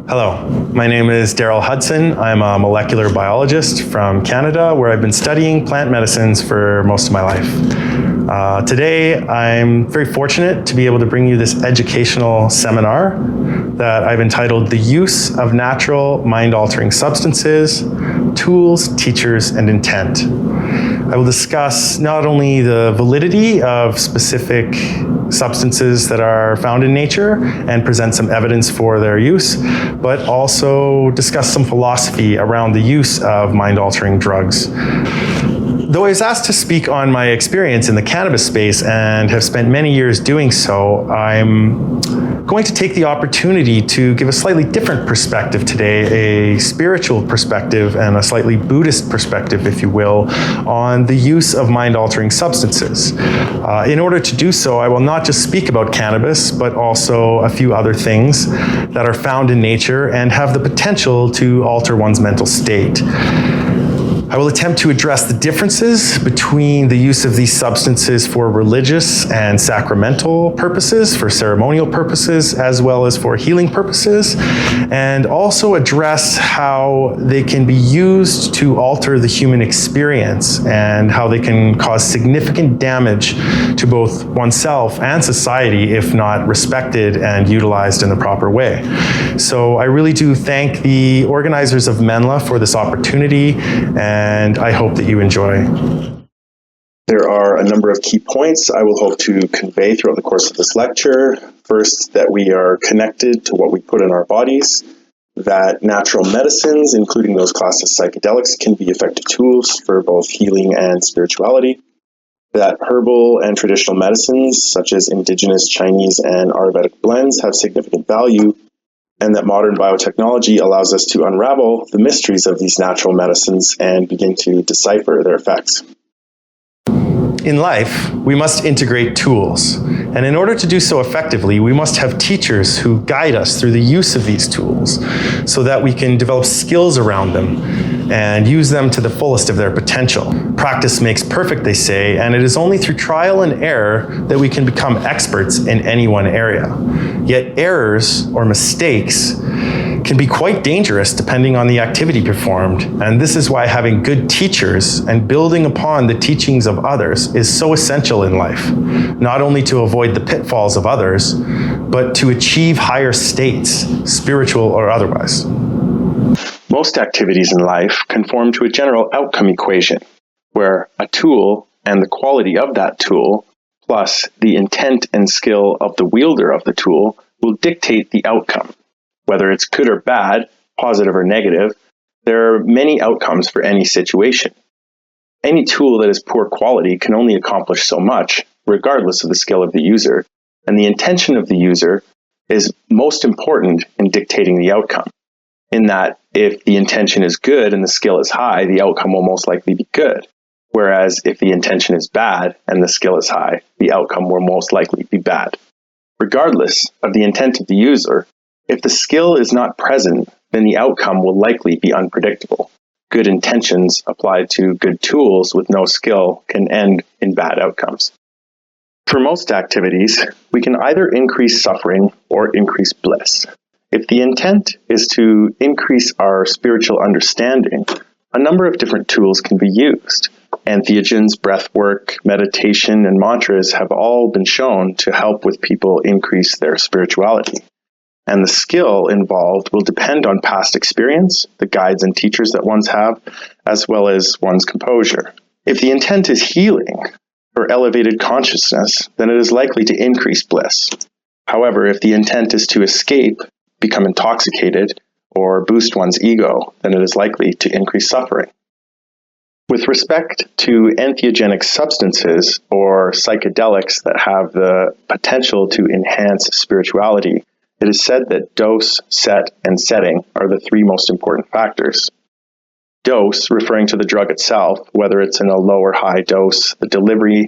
Hello, my name is Darryl Hudson. I'm a molecular biologist from Canada, where I've been studying plant medicines for most of my life. Today, I'm very fortunate to be able to bring you this educational seminar that I've entitled The Use of Natural Mind-Altering Substances, Tools, Teachers, and Intent. I will discuss not only the validity of specific substances that are found in nature and present some evidence for their use, but also discuss some philosophy around the use of mind-altering drugs. Though I was asked to speak on my experience in the cannabis space and have spent many years doing so, I'm going to take the opportunity to give a slightly different perspective today, a spiritual perspective and a slightly Buddhist perspective, if you will, on the use of mind-altering substances. In order to do so, I will not just speak about cannabis, but also a few other things that are found in nature and have the potential to alter one's mental state. I will attempt to address the differences between the use of these substances for religious and sacramental purposes, for ceremonial purposes, as well as for healing purposes, and also address how they can be used to alter the human experience and how they can cause significant damage to both oneself and society if not respected and utilized in the proper way. So I really do thank the organizers of Menla for this opportunity, and I hope that you enjoy. There are a number of key points I will hope to convey throughout the course of this lecture. First, that we are connected to what we put in our bodies, that natural medicines, including those classed as psychedelics, can be effective tools for both healing and spirituality, that herbal and traditional medicines, such as indigenous Chinese and Ayurvedic blends, have significant value, and that modern biotechnology allows us to unravel the mysteries of these natural medicines and begin to decipher their effects. In life, we must integrate tools, and in order to do so effectively, we must have teachers who guide us through the use of these tools so that we can develop skills around them and use them to the fullest of their potential. Practice makes perfect, they say, and it is only through trial and error that we can become experts in any one area. Yet errors or mistakes can be quite dangerous depending on the activity performed, and this is why having good teachers and building upon the teachings of others is so essential in life, not only to avoid the pitfalls of others, but to achieve higher states, spiritual or otherwise. Most activities in life conform to a general outcome equation, where a tool and the quality of that tool, plus the intent and skill of the wielder of the tool, will dictate the outcome. Whether it's good or bad, positive or negative, there are many outcomes for any situation. Any tool that is poor quality can only accomplish so much, regardless of the skill of the user, and the intention of the user is most important in dictating the outcome. In that, if the intention is good and the skill is high, the outcome will most likely be good. Whereas if the intention is bad and the skill is high, the outcome will most likely be bad. Regardless of the intent of the user, if the skill is not present, then the outcome will likely be unpredictable. Good intentions applied to good tools with no skill can end in bad outcomes. For most activities, we can either increase suffering or increase bliss. If the intent is to increase our spiritual understanding, a number of different tools can be used. Entheogens, breathwork, meditation, and mantras have all been shown to help with people increase their spirituality. And the skill involved will depend on past experience, the guides and teachers that ones have, as well as one's composure. If the intent is healing or elevated consciousness, then it is likely to increase bliss. However, if the intent is to escape, become intoxicated, or boost one's ego, then it is likely to increase suffering. With respect to entheogenic substances or psychedelics that have the potential to enhance spirituality, it is said that dose, set, and setting are the three most important factors. Dose, referring to the drug itself, whether it's in a low or high dose, the delivery,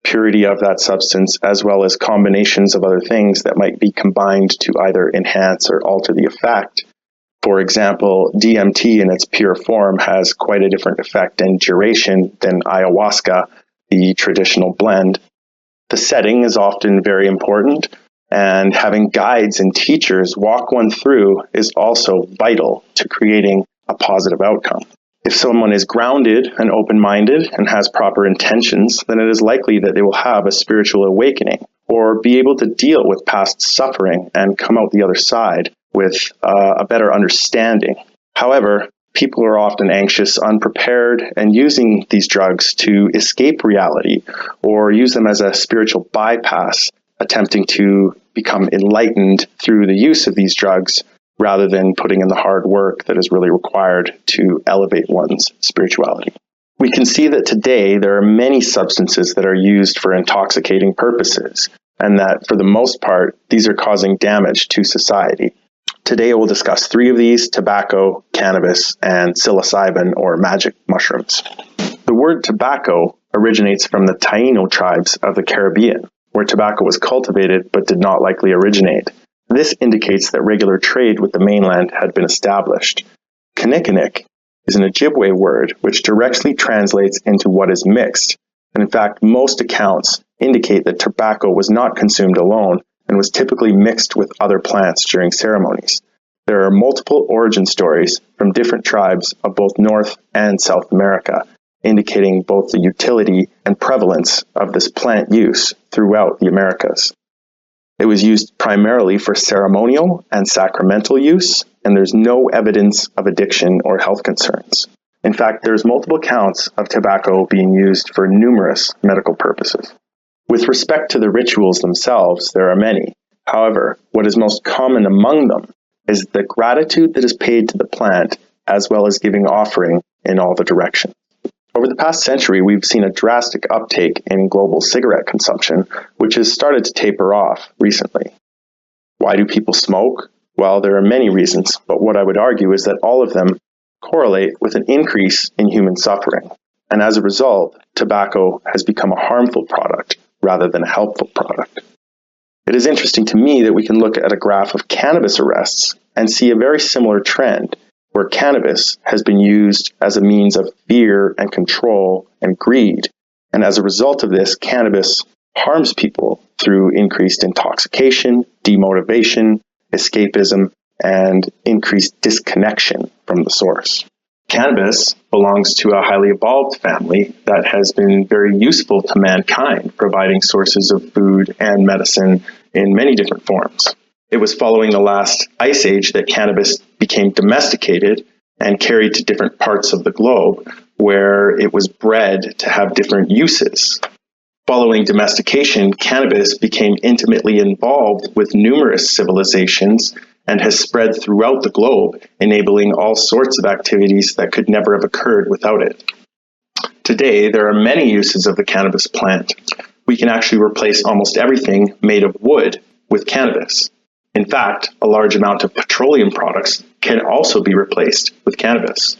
purity of that substance, as well as combinations of other things that might be combined to either enhance or alter the effect. For example, DMT in its pure form has quite a different effect and duration than ayahuasca, the traditional blend. The setting is often very important, And having guides and teachers walk one through is also vital to creating a positive outcome. If someone is grounded and open-minded and has proper intentions, then it is likely that they will have a spiritual awakening or be able to deal with past suffering and come out the other side with a better understanding. However, people are often anxious, unprepared, and using these drugs to escape reality or use them as a spiritual bypass, attempting to become enlightened through the use of these drugs rather than putting in the hard work that is really required to elevate one's spirituality. We can see that today there are many substances that are used for intoxicating purposes, and that for the most part, these are causing damage to society. Today we'll discuss 3 of these: tobacco, cannabis, and psilocybin or magic mushrooms. The word tobacco originates from the Taino tribes of the Caribbean, where tobacco was cultivated but did not likely originate. This indicates that regular trade with the mainland had been established. Kinnikinnick is an Ojibwe word which directly translates into what is mixed, and in fact most accounts indicate that tobacco was not consumed alone and was typically mixed with other plants during ceremonies. There are multiple origin stories from different tribes of both North and South America, indicating both the utility and prevalence of this plant use throughout the Americas. It was used primarily for ceremonial and sacramental use, and there's no evidence of addiction or health concerns. In fact, there's multiple accounts of tobacco being used for numerous medical purposes. With respect to the rituals themselves, there are many. However, what is most common among them is the gratitude that is paid to the plant, as well as giving offering in all the directions. Over the past century, we've seen a drastic uptake in global cigarette consumption, which has started to taper off recently. Why do people smoke? Well, there are many reasons, but what I would argue is that all of them correlate with an increase in human suffering. And as a result, tobacco has become a harmful product rather than a helpful product. It is interesting to me that we can look at a graph of cannabis arrests and see a very similar trend, where cannabis has been used as a means of fear and control and greed. And as a result of this, cannabis harms people through increased intoxication, demotivation, escapism, and increased disconnection from the source. Cannabis belongs to a highly evolved family that has been very useful to mankind, providing sources of food and medicine in many different forms. It was following the last ice age that cannabis became domesticated and carried to different parts of the globe, where it was bred to have different uses. Following domestication, cannabis became intimately involved with numerous civilizations and has spread throughout the globe, enabling all sorts of activities that could never have occurred without it. Today, there are many uses of the cannabis plant. We can actually replace almost everything made of wood with cannabis. In fact, a large amount of petroleum products can also be replaced with cannabis.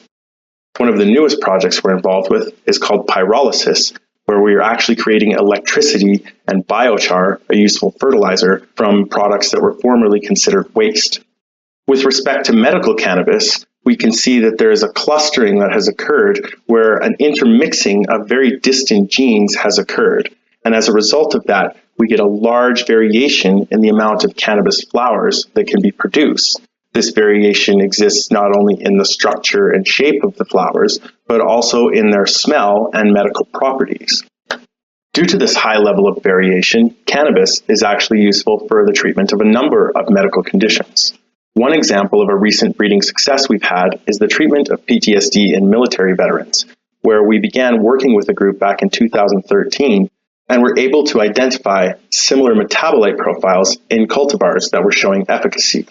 One of the newest projects we're involved with is called pyrolysis, where we are actually creating electricity and biochar, a useful fertilizer, from products that were formerly considered waste. With respect to medical cannabis, we can see that there is a clustering that has occurred where an intermixing of very distant genes has occurred. And as a result of that, we get a large variation in the amount of cannabis flowers that can be produced. This variation exists not only in the structure and shape of the flowers, but also in their smell and medical properties. Due to this high level of variation, cannabis is actually useful for the treatment of a number of medical conditions. One example of a recent breeding success we've had is the treatment of PTSD in military veterans, where we began working with a group back in 2013 and were able to identify similar metabolite profiles in cultivars that were showing efficacy.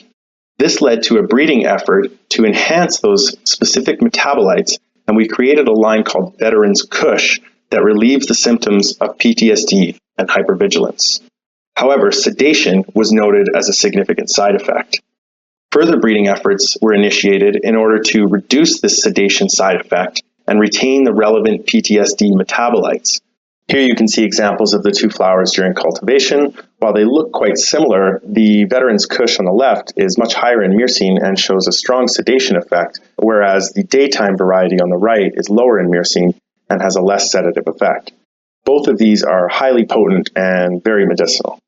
This led to a breeding effort to enhance those specific metabolites, and we created a line called Veterans Kush that relieves the symptoms of PTSD and hypervigilance. However, sedation was noted as a significant side effect. Further breeding efforts were initiated in order to reduce this sedation side effect and retain the relevant PTSD metabolites. Here you can see examples of the two flowers during cultivation. While they look quite similar, the Veterans Kush on the left is much higher in myrcene and shows a strong sedation effect, whereas the daytime variety on the right is lower in myrcene and has a less sedative effect. Both of these are highly potent and very medicinal.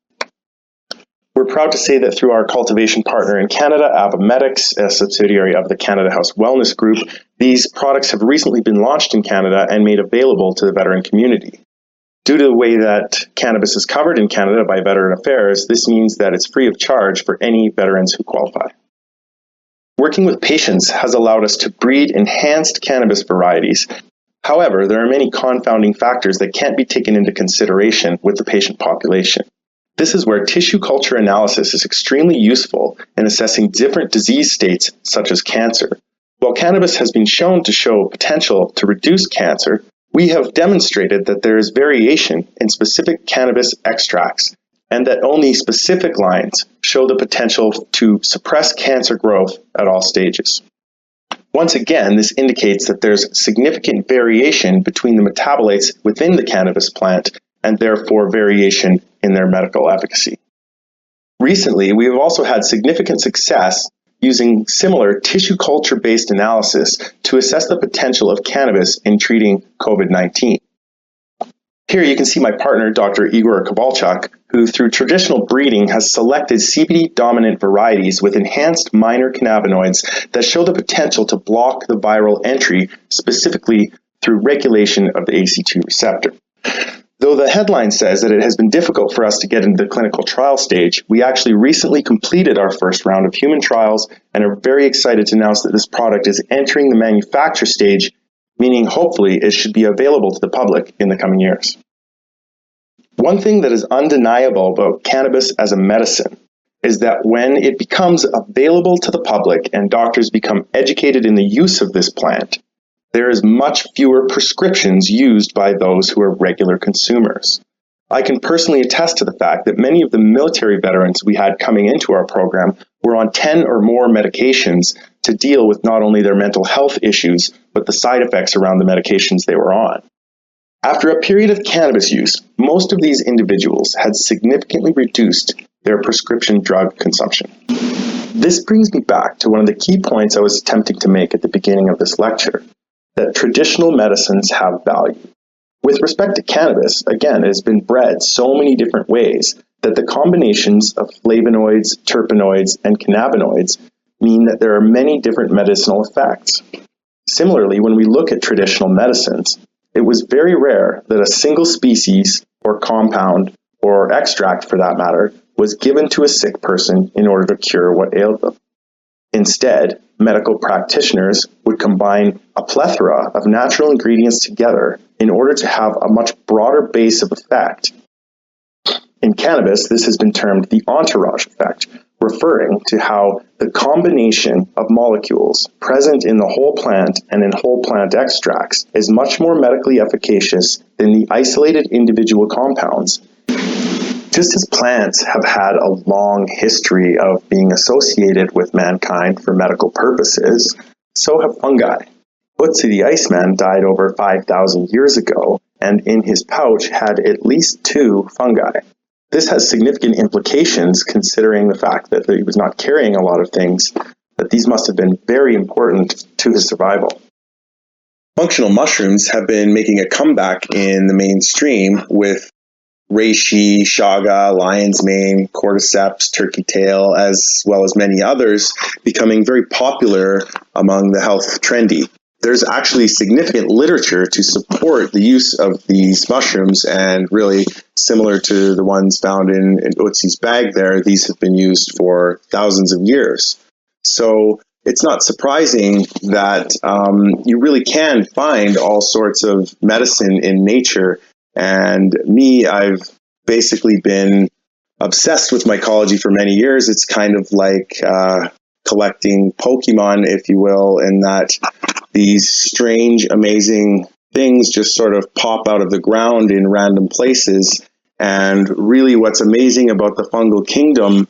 We're We're proud to say that through our cultivation partner in Canada, Abomedics, a subsidiary of the Canada House Wellness Group, these products have recently been launched in Canada and made available to the veteran community. Due to the way that cannabis is covered in Canada by Veteran Affairs, this means that it's free of charge for any veterans who qualify. Working with patients has allowed us to breed enhanced cannabis varieties. However, there are many confounding factors that can't be taken into consideration with the patient population. This is where tissue culture analysis is extremely useful in assessing different disease states such as cancer. While cannabis has been shown to show potential to reduce cancer, we have demonstrated that there is variation in specific cannabis extracts and that only specific lines show the potential to suppress cancer growth at all stages. Once again, this indicates that there's significant variation between the metabolites within the cannabis plant and therefore variation in their medical efficacy. Recently, we have also had significant success using similar tissue culture-based analysis to assess the potential of cannabis in treating COVID-19. Here you can see my partner, Dr. Igor Kovalchuk, who through traditional breeding has selected CBD-dominant varieties with enhanced minor cannabinoids that show the potential to block the viral entry, specifically through regulation of the ACE2 receptor. Though the headline says that it has been difficult for us to get into the clinical trial stage, we actually recently completed our first round of human trials and are very excited to announce that this product is entering the manufacture stage, meaning hopefully it should be available to the public in the coming years. One thing that is undeniable about cannabis as a medicine is that when it becomes available to the public and doctors become educated in the use of this plant, there is much fewer prescriptions used by those who are regular consumers. I can personally attest to the fact that many of the military veterans we had coming into our program were on 10 or more medications to deal with not only their mental health issues, but the side effects around the medications they were on. After a period of cannabis use, most of these individuals had significantly reduced their prescription drug consumption. This brings me back to one of the key points I was attempting to make at the beginning of this lecture, that traditional medicines have value. With respect to cannabis, again, it has been bred so many different ways that the combinations of flavonoids, terpenoids, and cannabinoids mean that there are many different medicinal effects. Similarly, when we look at traditional medicines, it was very rare that a single species or compound or extract, for that matter, was given to a sick person in order to cure what ailed them. Instead, medical practitioners would combine a plethora of natural ingredients together in order to have a much broader base of effect. In cannabis, this has been termed the entourage effect, referring to how the combination of molecules present in the whole plant and in whole plant extracts is much more medically efficacious than the isolated individual compounds. Just as plants have had a long history of being associated with mankind for medical purposes, so have fungi. Hudson the Iceman died over 5,000 years ago, and in his pouch had at least 2 fungi. This has significant implications considering the fact that he was not carrying a lot of things, that these must have been very important to his survival. Functional mushrooms have been making a comeback in the mainstream with reishi, chaga, lion's mane, cordyceps, turkey tail, as well as many others, becoming very popular among the health trendy. There's actually significant literature to support the use of these mushrooms, and really similar to the ones found in Utzi's bag there, these have been used for thousands of years. So it's not surprising that you really can find all sorts of medicine in nature. And me, I've basically been obsessed with mycology for many years. It's kind of like collecting Pokemon, if you will, in that these strange, amazing things just sort of pop out of the ground in random places. And really what's amazing about the fungal kingdom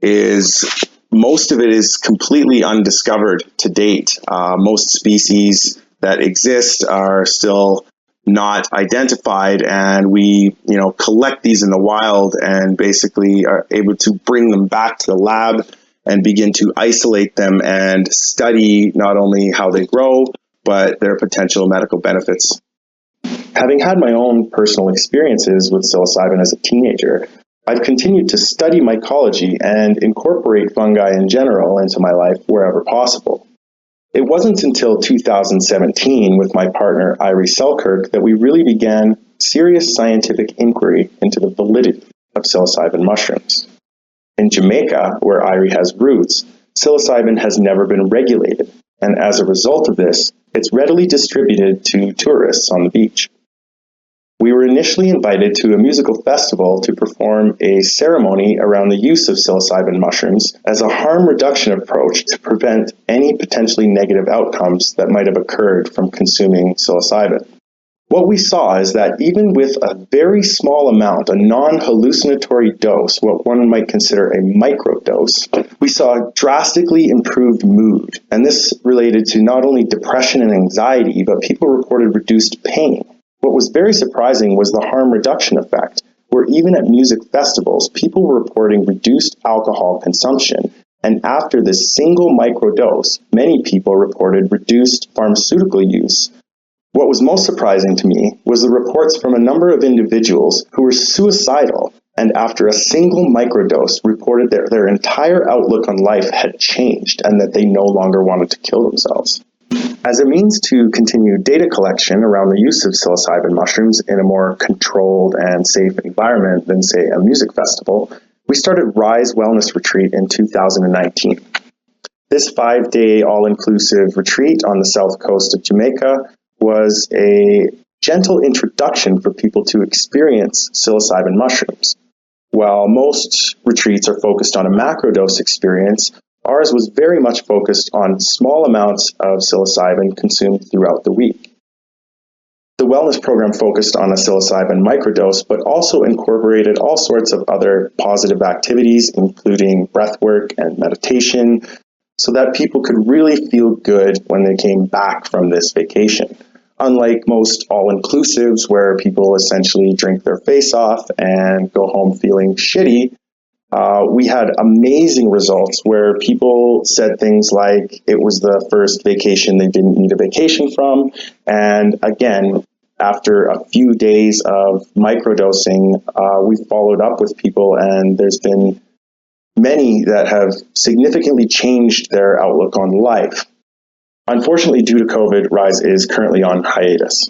is most of it is completely undiscovered to date. Most species that exist are still not identified, and we collect these in the wild and basically are able to bring them back to the lab and begin to isolate them and study not only how they grow, but their potential medical benefits. Having had my own personal experiences with psilocybin as a teenager, I've continued to study mycology and incorporate fungi in general into my life wherever possible. It wasn't until 2017 with my partner Irie Selkirk that we really began serious scientific inquiry into the validity of psilocybin mushrooms. In Jamaica, where Irie has roots, psilocybin has never been regulated, and as a result of this, it's readily distributed to tourists on the beach. We were initially invited to a musical festival to perform a ceremony around the use of psilocybin mushrooms as a harm reduction approach to prevent any potentially negative outcomes that might have occurred from consuming psilocybin. What we saw is that even with a very small amount, a non-hallucinatory dose, what one might consider a microdose, we saw drastically improved mood. And this related to not only depression and anxiety, but people reported reduced pain. What was very surprising was the harm reduction effect, where even at music festivals, people were reporting reduced alcohol consumption. And after this single microdose, many people reported reduced pharmaceutical use. What was most surprising to me was the reports from a number of individuals who were suicidal and after a single microdose reported that their entire outlook on life had changed and that they no longer wanted to kill themselves. As a means to continue data collection around the use of psilocybin mushrooms in a more controlled and safe environment than, say, a music festival, we started Rise Wellness Retreat in 2019. This 5-day all-inclusive retreat on the south coast of Jamaica was a gentle introduction for people to experience psilocybin mushrooms. While most retreats are focused on a macrodose experience, ours was very much focused on small amounts of psilocybin consumed throughout the week. The wellness program focused on a psilocybin microdose, but also incorporated all sorts of other positive activities, including breathwork and meditation, so that people could really feel good when they came back from this vacation. Unlike most all-inclusives where people essentially drink their face off and go home feeling shitty, we had amazing results where people said things like it was the first vacation they didn't need a vacation from. And again, after a few days of microdosing, we followed up with people, and there's been many that have significantly changed their outlook on life. Unfortunately, due to COVID, Rise is currently on hiatus.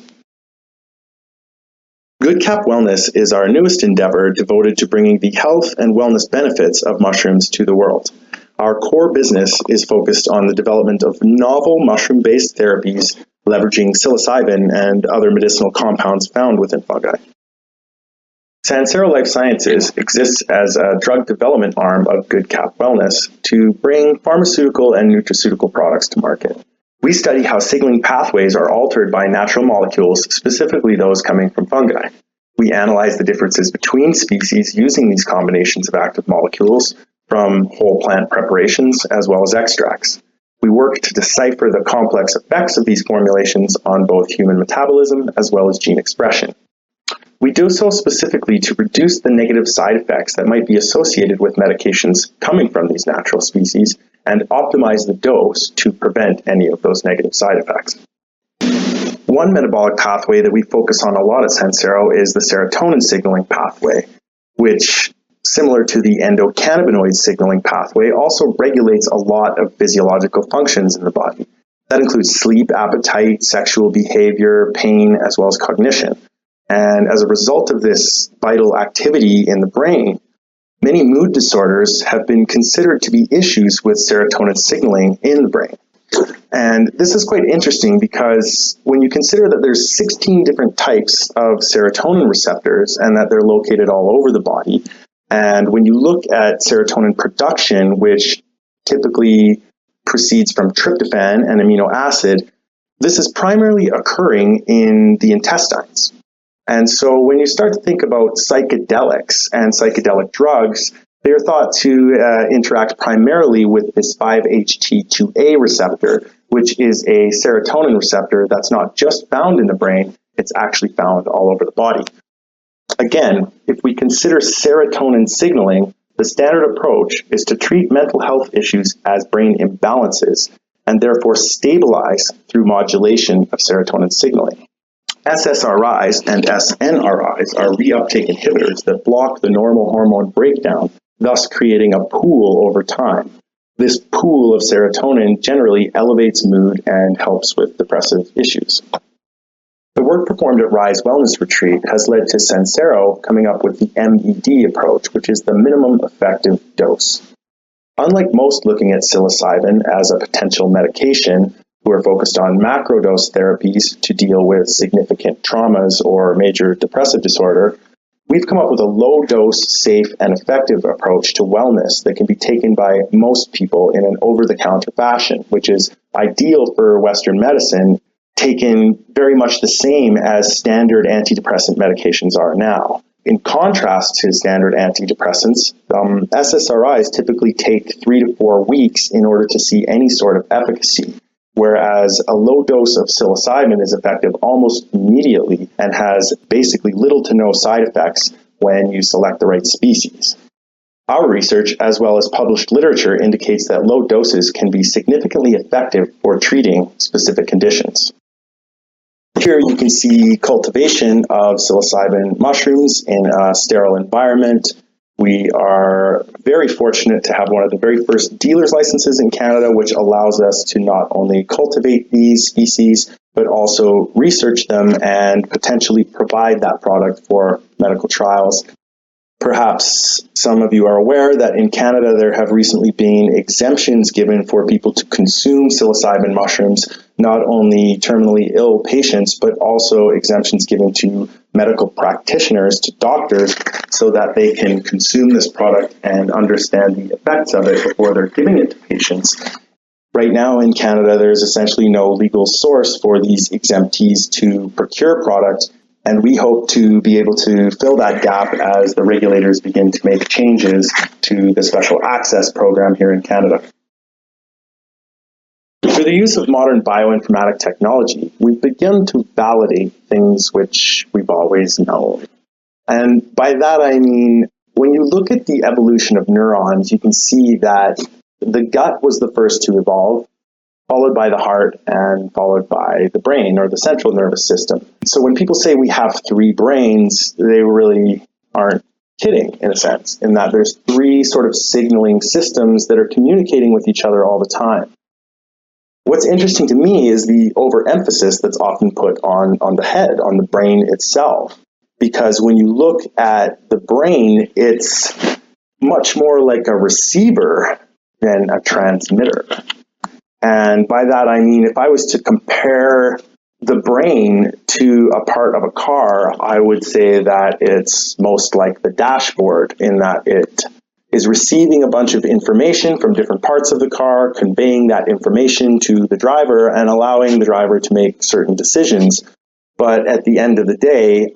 Good Cap Wellness is our newest endeavor devoted to bringing the health and wellness benefits of mushrooms to the world. Our core business is focused on the development of novel mushroom-based therapies leveraging psilocybin and other medicinal compounds found within fungi. Sansero Life Sciences exists as a drug development arm of Good Cap Wellness to bring pharmaceutical and nutraceutical products to market. We study how signaling pathways are altered by natural molecules, specifically those coming from fungi. We analyze the differences between species using these combinations of active molecules, from whole plant preparations as well as extracts. We work to decipher the complex effects of these formulations on both human metabolism as well as gene expression. We do so specifically to reduce the negative side effects that might be associated with medications coming from these natural species and optimize the dose to prevent any of those negative side effects. One metabolic pathway that we focus on a lot at Sansero is the serotonin signaling pathway, which, similar to the endocannabinoid signaling pathway, also regulates a lot of physiological functions in the body. That includes sleep, appetite, sexual behavior, pain, as well as cognition. And as a result of this vital activity in the brain, many mood disorders have been considered to be issues with serotonin signaling in the brain. And this is quite interesting because when you consider that there's 16 different types of serotonin receptors and that they're located all over the body, and when you look at serotonin production, which typically proceeds from tryptophan and amino acid, this is primarily occurring in the intestines. And so when you start to think about psychedelics and psychedelic drugs, they are thought to interact primarily with this 5-HT2A receptor, which is a serotonin receptor that's not just found in the brain, it's actually found all over the body. Again, if we consider serotonin signaling, the standard approach is to treat mental health issues as brain imbalances and therefore stabilize through modulation of serotonin signaling. SSRIs and SNRIs are reuptake inhibitors that block the normal hormone breakdown, thus creating a pool over time. This pool of serotonin generally elevates mood and helps with depressive issues. The work performed at Rise Wellness Retreat has led to Sensero coming up with the MED approach, which is the minimum effective dose. Unlike most looking at psilocybin as a potential medication, who are focused on macrodose therapies to deal with significant traumas or major depressive disorder, we've come up with a low-dose, safe, and effective approach to wellness that can be taken by most people in an over-the-counter fashion, which is ideal for Western medicine, taken very much the same as standard antidepressant medications are now. In contrast to standard antidepressants, SSRIs typically take 3 to 4 weeks in order to see any sort of efficacy, whereas a low dose of psilocybin is effective almost immediately and has basically little to no side effects when you select the right species. Our research, as well as published literature, indicates that low doses can be significantly effective for treating specific conditions. Here you can see cultivation of psilocybin mushrooms in a sterile environment. We are very fortunate to have one of the very first dealer's licenses in Canada, which allows us to not only cultivate these species, but also research them and potentially provide that product for medical trials. Perhaps some of you are aware that in Canada there have recently been exemptions given for people to consume psilocybin mushrooms, not only terminally ill patients, but also exemptions given to medical practitioners, to doctors, so that they can consume this product and understand the effects of it before they're giving it to patients. Right now in Canada, there's essentially no legal source for these exemptees to procure products, and we hope to be able to fill that gap as the regulators begin to make changes to the Special Access Program here in Canada. Through the use of modern bioinformatic technology, we've begun to validate things which we've always known. And by that I mean, when you look at the evolution of neurons, you can see that the gut was the first to evolve, followed by the heart, and followed by the brain, or the central nervous system. So when people say we have 3 brains, they really aren't kidding, in a sense, in that there's 3 sort of signaling systems that are communicating with each other all the time. What's interesting to me is the overemphasis that's often put on the head, on the brain itself. Because when you look at the brain, it's much more like a receiver than a transmitter. And by that I mean, if I was to compare the brain to a part of a car, I would say that it's most like the dashboard, in that it is receiving a bunch of information from different parts of the car, conveying that information to the driver and allowing the driver to make certain decisions. But at the end of the day,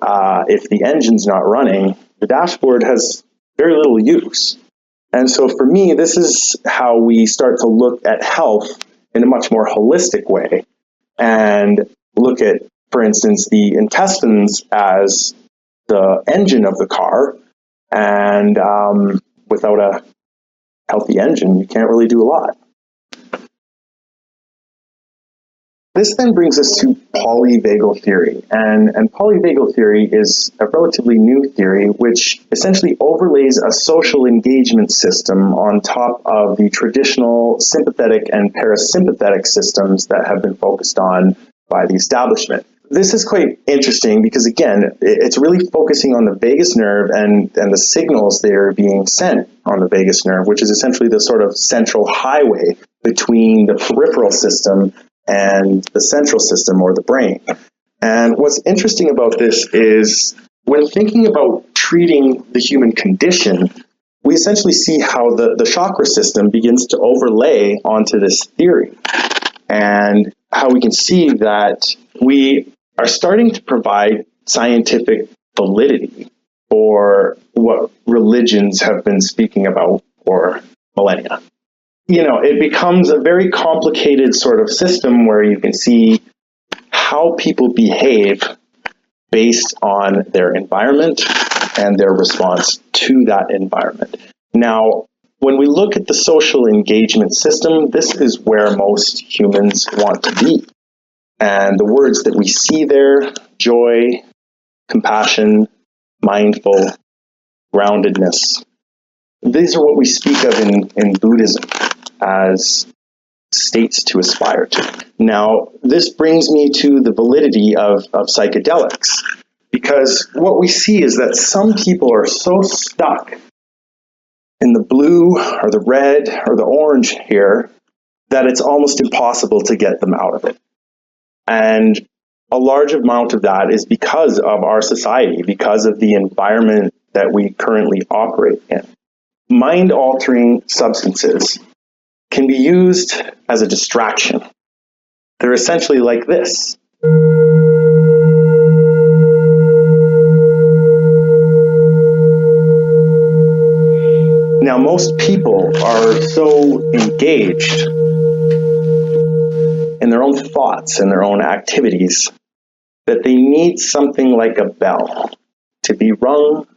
if the engine's not running, the dashboard has very little use. And so for me, this is how we start to look at health in a much more holistic way, and look at, for instance, the intestines as the engine of the car, and without a healthy engine, you can't really do a lot. This then brings us to polyvagal theory, and polyvagal theory is a relatively new theory which essentially overlays a social engagement system on top of the traditional sympathetic and parasympathetic systems that have been focused on by the establishment. This is quite interesting because, again, it's really focusing on the vagus nerve and the signals that are being sent on the vagus nerve, which is essentially the sort of central highway between the peripheral system and the central system, or the brain. And what's interesting about this is, when thinking about treating the human condition, we essentially see how the chakra system begins to overlay onto this theory, and how we can see that we are starting to provide scientific validity for what religions have been speaking about for millennia. You know, it becomes a very complicated sort of system where you can see how people behave based on their environment and their response to that environment. Now, when we look at the social engagement system, this is where most humans want to be. And the words that we see there, joy, compassion, mindful, groundedness. These are what we speak of in Buddhism as states to aspire to. Now, this brings me to the validity of psychedelics, because what we see is that some people are so stuck in the blue or the red or the orange here that it's almost impossible to get them out of it. And a large amount of that is because of our society, because of the environment that we currently operate in. Mind-altering substances can be used as a distraction. They're essentially like this. Now, most people are so engaged in their own thoughts and their own activities that they need something like a bell to be rung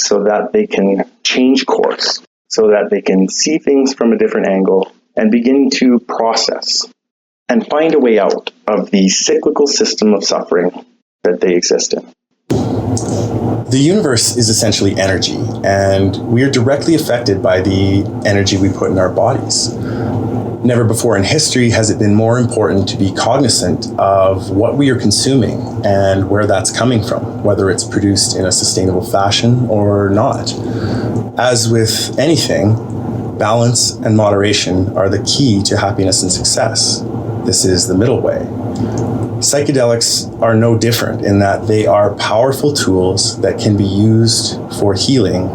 so that they can change course, so that they can see things from a different angle and begin to process and find a way out of the cyclical system of suffering that they exist in. The universe is essentially energy, and we are directly affected by the energy we put in our bodies. Never before in history has it been more important to be cognizant of what we are consuming and where that's coming from, whether it's produced in a sustainable fashion or not. As with anything, balance and moderation are the key to happiness and success. This is the middle way. Psychedelics are no different in that they are powerful tools that can be used for healing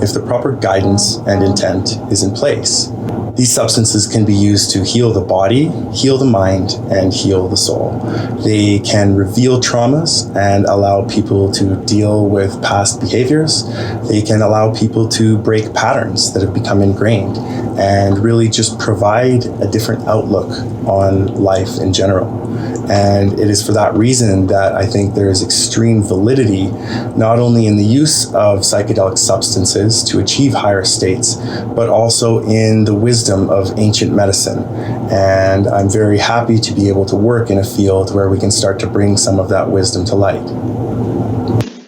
if the proper guidance and intent is in place. These substances can be used to heal the body, heal the mind, and heal the soul. They can reveal traumas and allow people to deal with past behaviors. They can allow people to break patterns that have become ingrained and really just provide a different outlook on life in general. And it is for that reason that I think there is extreme validity, not only in the use of psychedelic substances to achieve higher states, but also in the wisdom of ancient medicine. And I'm very happy to be able to work in a field where we can start to bring some of that wisdom to light.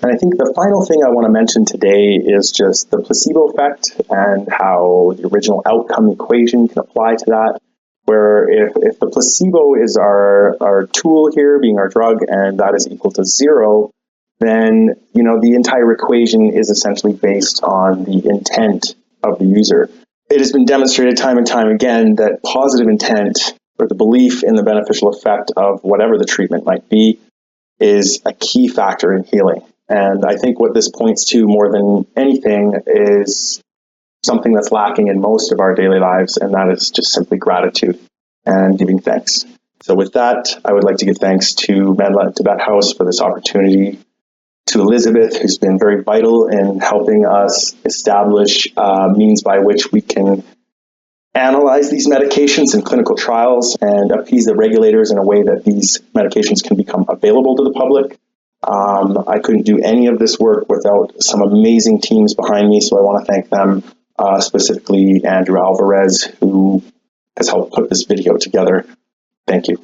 And I think the final thing I want to mention today is just the placebo effect and how the original outcome equation can apply to that. Where if the placebo is our tool here, being our drug, and that is equal to 0, then the entire equation is essentially based on the intent of the user. It has been demonstrated time and time again that positive intent, or the belief in the beneficial effect of whatever the treatment might be, is a key factor in healing. And I think what this points to more than anything is something that's lacking in most of our daily lives, and that is just simply gratitude and giving thanks. So with that, I would like to give thanks to Menla and Tibet House for this opportunity, to Elizabeth, who's been very vital in helping us establish means by which we can analyze these medications in clinical trials and appease the regulators in a way that these medications can become available to the public. I couldn't do any of this work without some amazing teams behind me, so I want to thank them. Specifically Andrew Alvarez, who has helped put this video together. Thank you.